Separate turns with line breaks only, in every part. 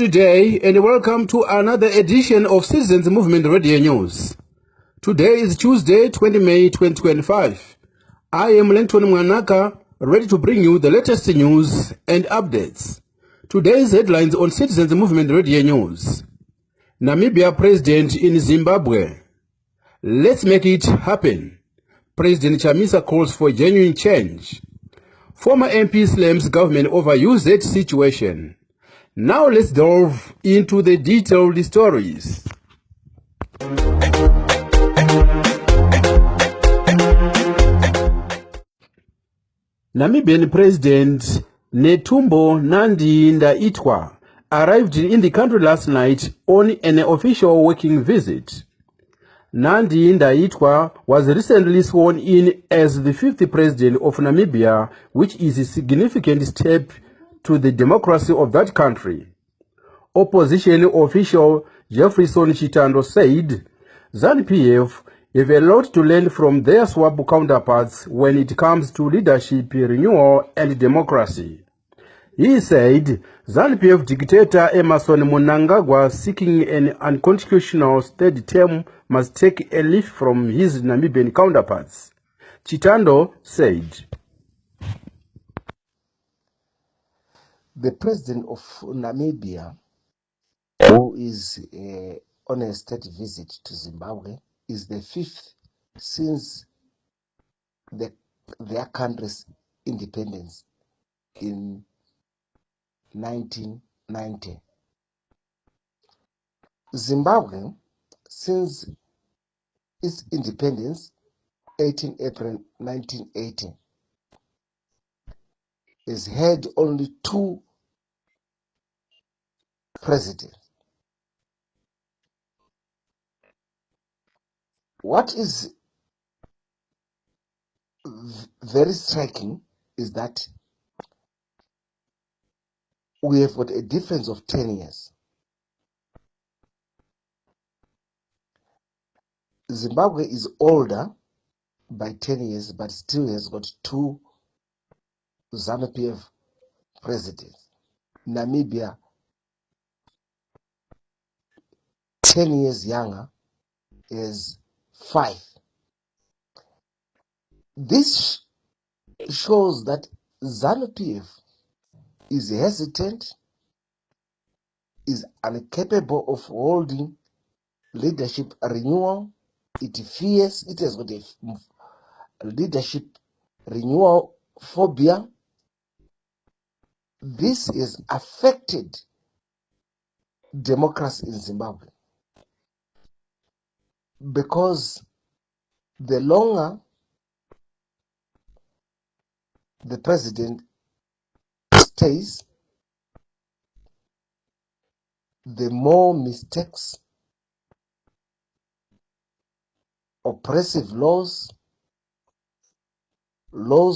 Good day and welcome to another edition of Citizens Movement Radio News. Today is Tuesday, 20 May 2025. I am Lenton Mwanaka, ready to bring you the latest news and updates. Today's headlines on Citizens Movement Radio News. Namibia President in Zimbabwe. Let's make it happen. President Chamisa calls for genuine change. Former MP slams government over UZ situation. Now let's delve into the detailed stories. Namibian President Netumbo Nandi-Ndaitwah arrived in the country last night on an official working visit. Nandi-Ndaitwah was recently sworn in as the 5th president of Namibia, which is a significant step to the democracy of that country. Opposition official Jefferson Chitando said ZANU-PF have a lot to learn from their SWAP counterparts when it comes to leadership, renewal, and democracy. He said ZANU-PF dictator Emmerson Mnangagwa, seeking an unconstitutional third term, must take a leaf from his Namibian counterparts. Chitando said,
the president of Namibia, who is on a state visit to Zimbabwe, is the 5th since their country's independence in 1990. Zimbabwe, since its independence, 18 April 1980, has had only 2 presidents. What is very striking is that we have got a difference of 10 years. Zimbabwe is older by 10 years, but still has got 2 ZANU-PF presidents. Namibia, 10 years younger, is 5. This shows that ZANU-PF is hesitant, is incapable of holding leadership renewal. It fears it has got a leadership renewal phobia. This has affected democracy in Zimbabwe, because the longer the president stays, the more mistakes, oppressive laws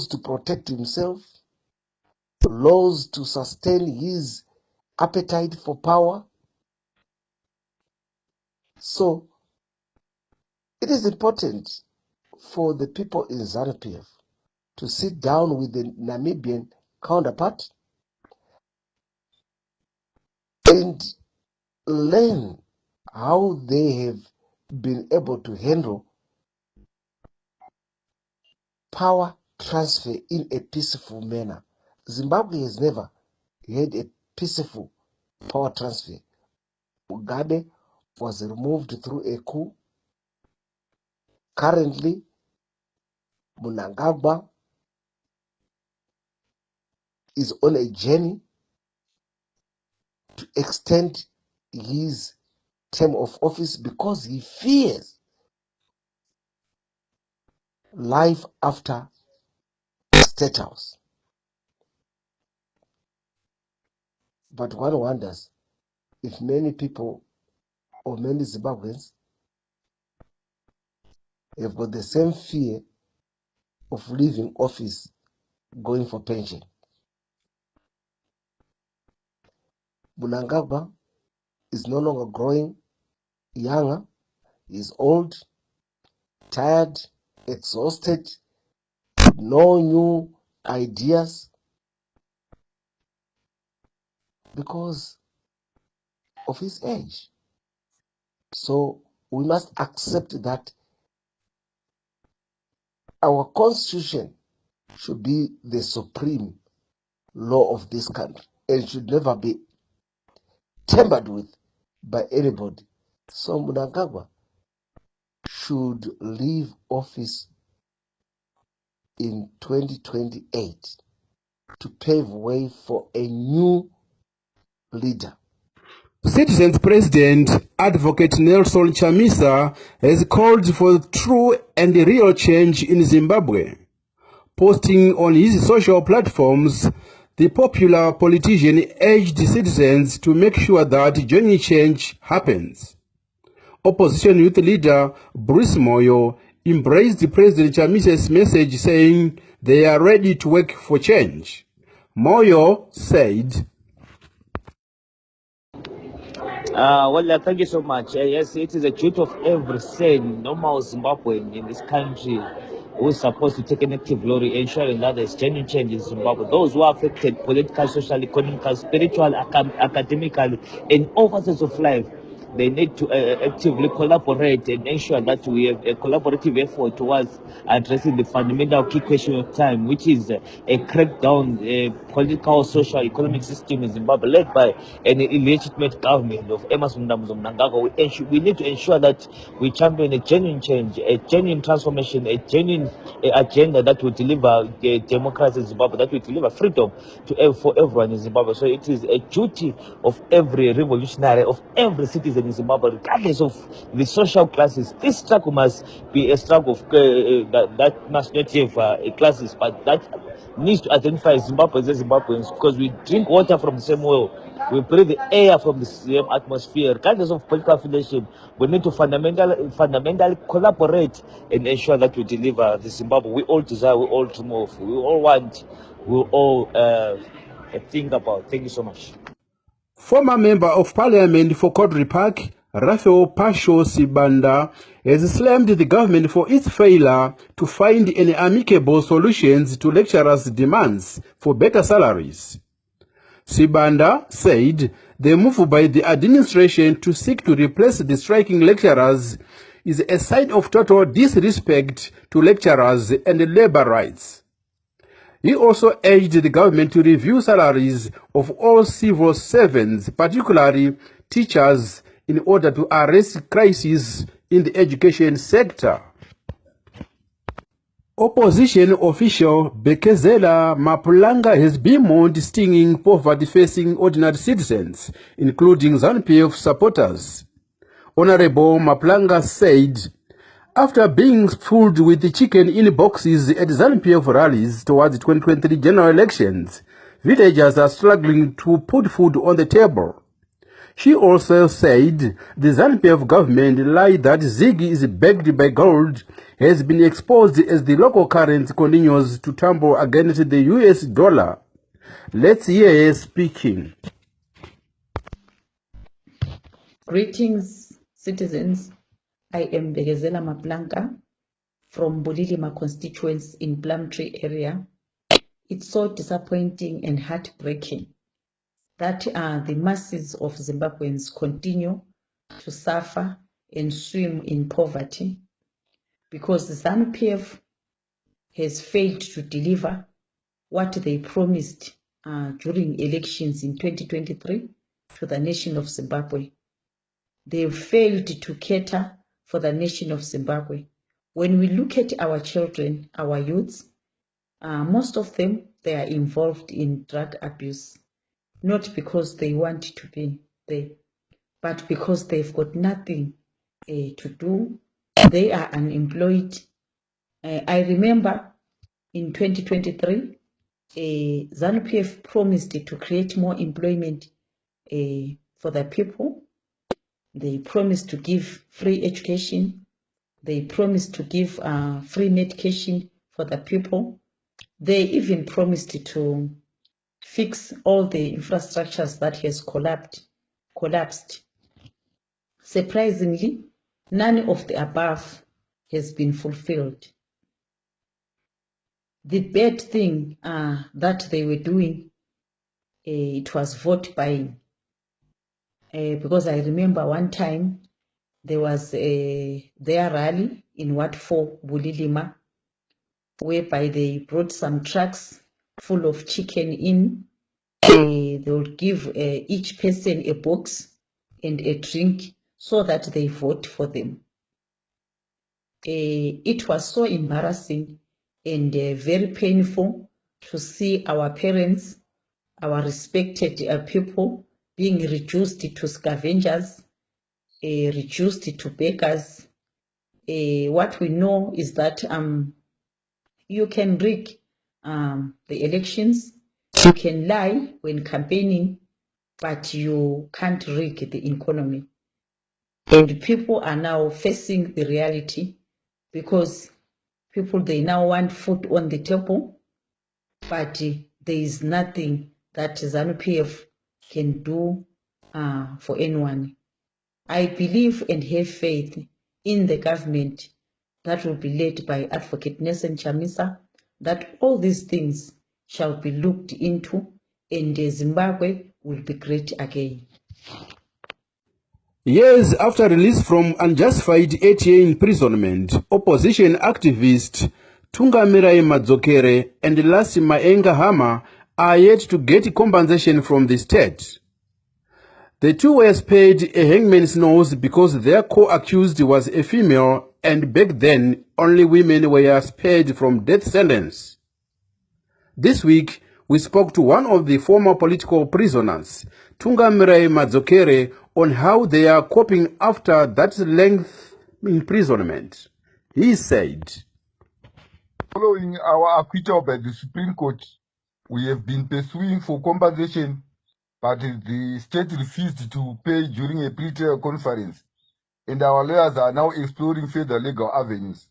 to protect himself, laws to sustain his appetite for power. So it is important for the people in ZANU-PF to sit down with the Namibian counterpart and learn how they have been able to handle power transfer in a peaceful manner. Zimbabwe has never had a peaceful power transfer. Mugabe was removed through a coup. Currently, Mnangagwa is on a journey to extend his term of office because he fears life after State House. But one wonders if many people or many Zimbabweans have got the same fear of leaving office, going for pension. Mnangagwa is no longer growing younger. He is old, tired, exhausted, no new ideas, because of his age. So we must accept that our constitution should be the supreme law of this country and should never be tampered with by anybody. So Mnangagwa should leave office in 2028 to pave way for a new leader.
Citizens President Advocate Nelson Chamisa has called for true and real change in Zimbabwe. Posting on his social platforms, the popular politician urged citizens to make sure that genuine change happens. Opposition youth leader Bruce Moyo embraced President Chamisa's message, saying they are ready to work for change. Moyo said,
Well, thank you so much. Yes, it is a duty of every sane, normal Zimbabwean in this country who is supposed to take an active role in ensuring that there's genuine change in Zimbabwe. Those who are affected, political, social, economical, spiritual, academically, in all facets of life, they need to actively collaborate and ensure that we have a collaborative effort towards addressing the fundamental key question of time, which is a crackdown political, social, economic system in Zimbabwe led by an illegitimate government of Emmerson Mnangagwa. We need to ensure that we champion a genuine change, a genuine transformation, a genuine agenda that will deliver democracy in Zimbabwe, that will deliver freedom for everyone in Zimbabwe. So it is a duty of every revolutionary, of every citizen in Zimbabwe, regardless of the social classes. This struggle must be a struggle of, that must not have classes, but that needs to identify Zimbabweans as Zimbabweans, because we drink water from the same well, we breathe the air from the same atmosphere. Regardless of political affiliation, we need to fundamentally collaborate and ensure that we deliver the Zimbabwe we all desire, we all dream of, we all want, we all think about. Thank you so much.
Former Member of Parliament for Kodri Park, Raphael Pasho Sibanda, has slammed the government for its failure to find any amicable solutions to lecturers' demands for better salaries. Sibanda said the move by the administration to seek to replace the striking lecturers is a sign of total disrespect to lecturers and labor rights. He also urged the government to review salaries of all civil servants, particularly teachers, in order to arrest crises in the education sector. Opposition official Bekezela Mapulanga has bemoaned stinging poverty facing ordinary citizens, including ZANU-PF supporters. Honorable Mapulanga said, after being fooled with the chicken in boxes at ZANU-PF rallies towards the 2023 general elections, villagers are struggling to put food on the table. She also said the ZANU-PF government lie that Ziggy is backed by gold has been exposed as the local currency continues to tumble against the US dollar. Let's hear her speaking.
Greetings, citizens. I am Bekezela Mapulanga from Bulilima constituents in Plumtree area. It's so disappointing and heartbreaking that the masses of Zimbabweans continue to suffer and swim in poverty because the ZANU-PF has failed to deliver what they promised during elections in 2023 to the nation of Zimbabwe. They've failed to cater for the nation of Zimbabwe. When we look at our children, our youths, most of them, they are involved in drug abuse, not because they want to be there, but because they've got nothing to do. They are unemployed. I remember in 2023, ZANU-PF promised to create more employment for the people. They promised to give free education. They promised to give free medication for the people. They even promised to fix all the infrastructures that has collapsed. Surprisingly, none of the above has been fulfilled. The bad thing that they were doing, it was vote buying. because I remember one time there was their rally in Ward 4, Bulilima, whereby they brought some trucks full of chicken in. They will give each person a box and a drink so that they vote for them. It was so embarrassing and very painful to see our parents, our respected people, being reduced to scavengers, reduced to beggars. What we know is that you can rig the elections, you can lie when campaigning, but you can't rig the economy. And people are now facing the reality because people, they now want food on the table, but there is nothing that ZANU-PF can do for anyone. I believe and have faith in the government that will be led by Advocate Nelson Chamisa, that all these things shall be looked into and Zimbabwe will be great again.
Years after release from unjustified 8-year imprisonment, opposition activist Tungamirai Madzokere and Lassi Maenga Hama are yet to get compensation from the state. The two were spared a hangman's noose because their co-accused was a female, and back then only women were spared from death sentence. This week, we spoke to one of the former political prisoners, Tungamirai Madzokere, on how they are coping after that length imprisonment. He said,
following our acquittal by the Supreme Court, we have been pursuing for compensation, but the state refused to pay during a pre-trial conference, and our lawyers are now exploring further legal avenues.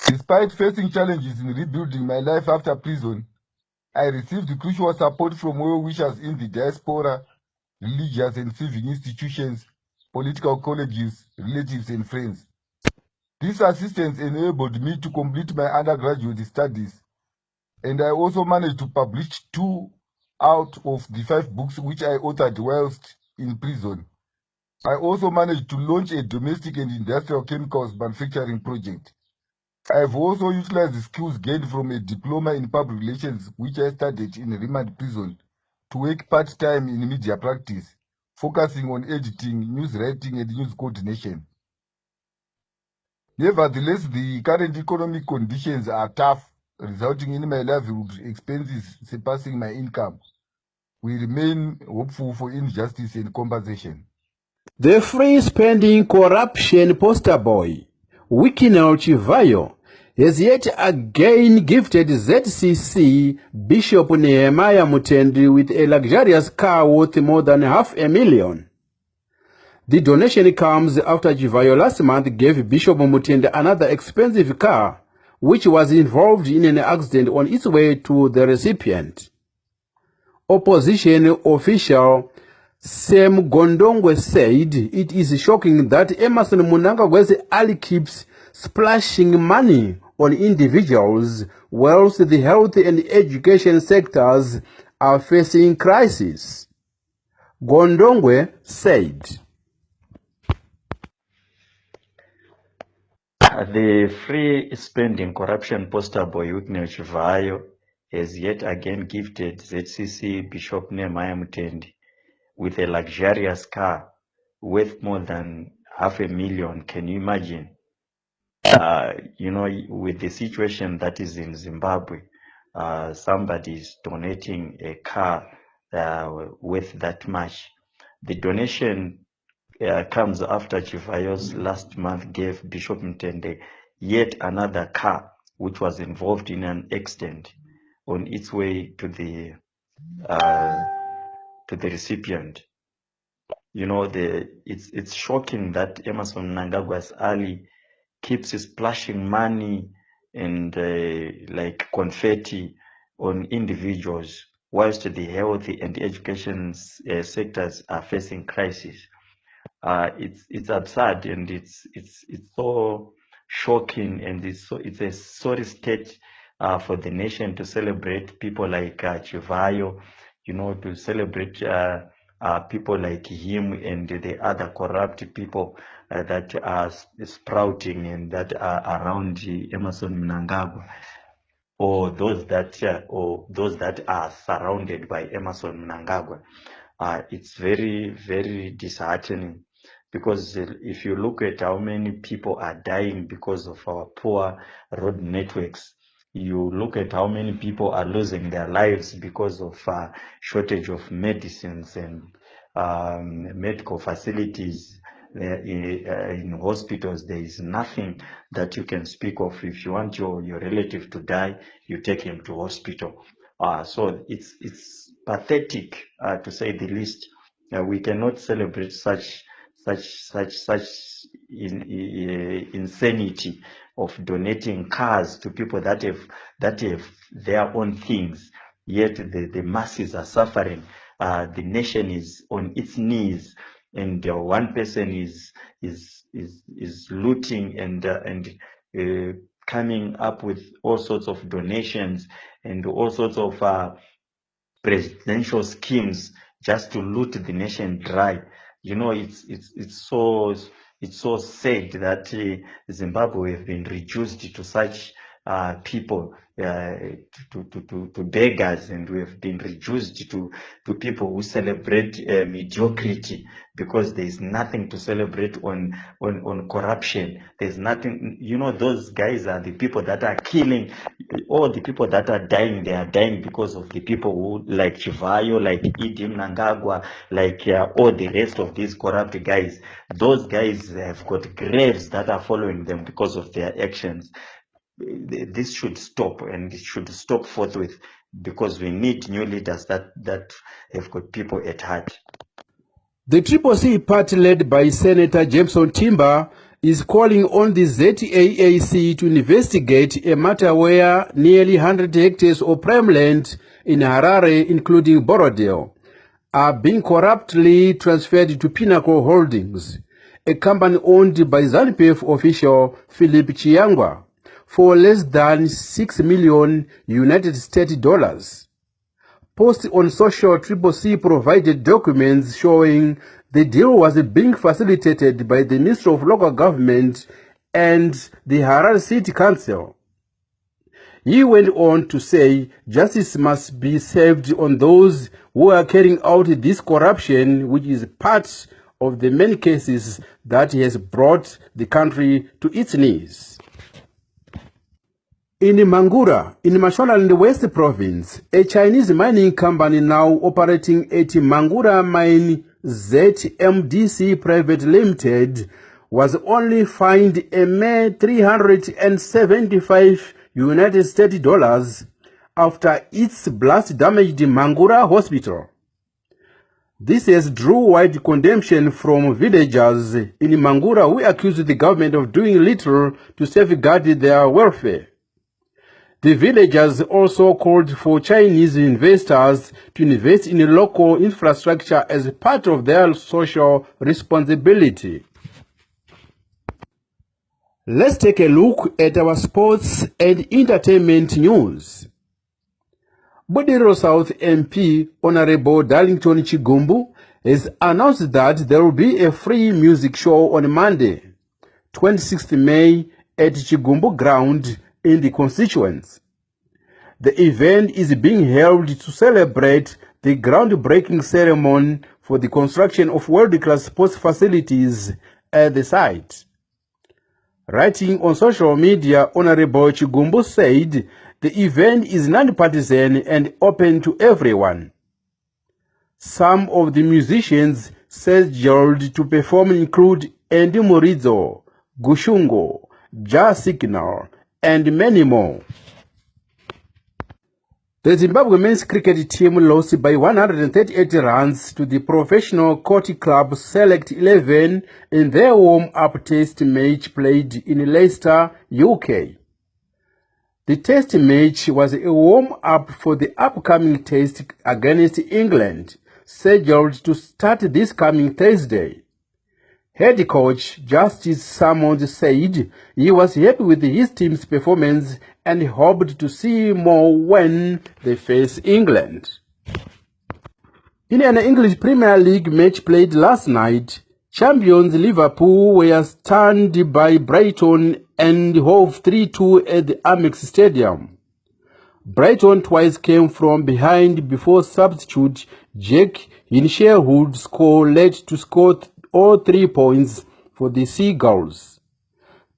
Despite facing challenges in rebuilding my life after prison, I received crucial support from well-wishers in the diaspora, religious and civic institutions, political colleagues, relatives and friends. This assistance enabled me to complete my undergraduate studies, and I also managed to publish 2 out of the 5 books which I authored whilst in prison. I also managed to launch a domestic and industrial chemicals manufacturing project. I have also utilized the skills gained from a diploma in public relations which I studied in remand prison to work part-time in media practice, focusing on editing, news writing and news coordination. Nevertheless, the current economic conditions are tough, resulting in my livelihood expenses surpassing my income. We remain hopeful for injustice and compensation.
the free spending corruption poster boy, Wikinel Chivayo, has yet again gifted ZCC Bishop Nehemiah Mutendi with a luxurious car worth more than $500,000. The donation comes after Chivayo last month gave Bishop Mutendi another expensive car, which was involved in an accident on its way to the recipient. Opposition official Sam Gondongwe said it is shocking that Emmerson Mnangagwa Ali keeps splashing money on individuals whilst the health and education sectors are facing crisis. Gondongwe said,
The free spending corruption poster boy Wikinel Chivayo has yet again gifted ZCC Bishop Nehemiah Mutendi with a luxurious car worth more than $500,000. Can you imagine? With the situation that is in Zimbabwe, somebody is donating a car worth that much. The donation comes after Chivayo's last month gave Bishop Mutendi yet another car, which was involved in an accident on its way to the recipient. It's shocking that Emmerson Mnangagwa Ali keeps splashing money and like confetti on individuals, whilst the health and education sectors are facing crisis. It's absurd, and it's so shocking, and it's a sorry state for the nation to celebrate people like Chivayo, to celebrate people like him and the other corrupt people that are sprouting and that are around Emerson Mnangagwa, or those that are surrounded by Emerson Mnangagwa. It's very, very disheartening, because if you look at how many people are dying because of our poor road networks, you look at how many people are losing their lives because of shortage of medicines and medical facilities. In hospitals, there is nothing that you can speak of. If you want your relative to die, you take him to hospital. So it's pathetic, to say the least. We cannot celebrate such insanity of donating cars to people that have their own things, yet the masses are suffering. The nation is on its knees, and one person is looting and coming up with all sorts of donations and all sorts of presidential schemes just to loot the nation dry. It's so sad that Zimbabwe have been reduced to such people, to beggars, and we have been reduced to people who celebrate mediocrity, because there is nothing to celebrate on corruption. There's nothing. Those guys are the people that are killing. All the people that are dying, they are dying because of the people who, like Chivayo, like Idi Mnangagwa, like all the rest of these corrupt guys. Those guys have got graves that are following them because of their actions. This should stop, and it should stop forthwith, because we need new leaders that have got people at heart.
The Triple C party, led by Senator Jameson Timber, is calling on the ZAAC to investigate a matter where nearly 100 hectares of prime land in Harare, including Borodale, are being corruptly transferred to Pinnacle Holdings, a company owned by ZANU-PF official Philip Chiangwa, for less than $6 million United States dollars. Post on social, Triple C provided documents showing the deal was being facilitated by the Ministry of Local Government and the Harare City Council. He went on to say justice must be served on those who are carrying out this corruption, which is part of the many cases that has brought the country to its knees. In Mangura, in Mashonaland West Province, a Chinese mining company now operating at Mangura Mine ZMDC Private Limited was only fined a mere $375 United States dollars after its blast damaged Mangura Hospital. This has drew wide condemnation from villagers in Mangura, who accused the government of doing little to safeguard their welfare. The villagers also called for Chinese investors to invest in local infrastructure as part of their social responsibility. Let's take a look at our sports and entertainment news. Bodiro South MP Honorable Darlington Chigumbu has announced that there will be a free music show on Monday, 26th May at Chigumbu Ground in the constituents. The event is being held to celebrate the groundbreaking ceremony for the construction of world-class sports facilities at the site. Writing on social media, Honorable Chigumbu said the event is non-partisan and open to everyone. Some of the musicians scheduled to perform include Andy Morizo, Gushungo, Jazz Signal, and many more. The Zimbabwe men's cricket team lost by 138 runs to the Professional Court Club Select 11 in their warm-up test match played in Leicester, UK. The test match was a warm-up for the upcoming test against England, scheduled to start this coming Thursday. Head coach Justice Salmons said he was happy with his team's performance and hoped to see more when they face England. In an English Premier League match played last night, champions Liverpool were stunned by Brighton and Hove 3-2 at the Amex Stadium. Brighton twice came from behind before substitute Jack Hinshelwood's score led to score all 3 points for the Seagulls.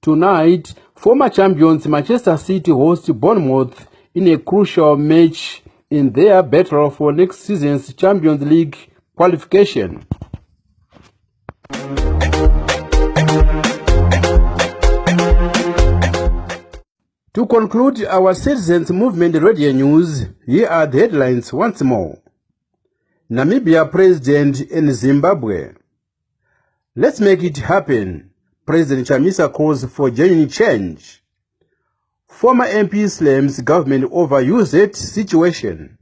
Tonight, former champions Manchester City host Bournemouth in a crucial match in their battle for next season's Champions League qualification. To conclude our Citizens Movement radio news, here are the headlines once more. Namibia President in Zimbabwe. Let's make it happen. President Chamisa calls for genuine change. Former MP slams government over UZ situation.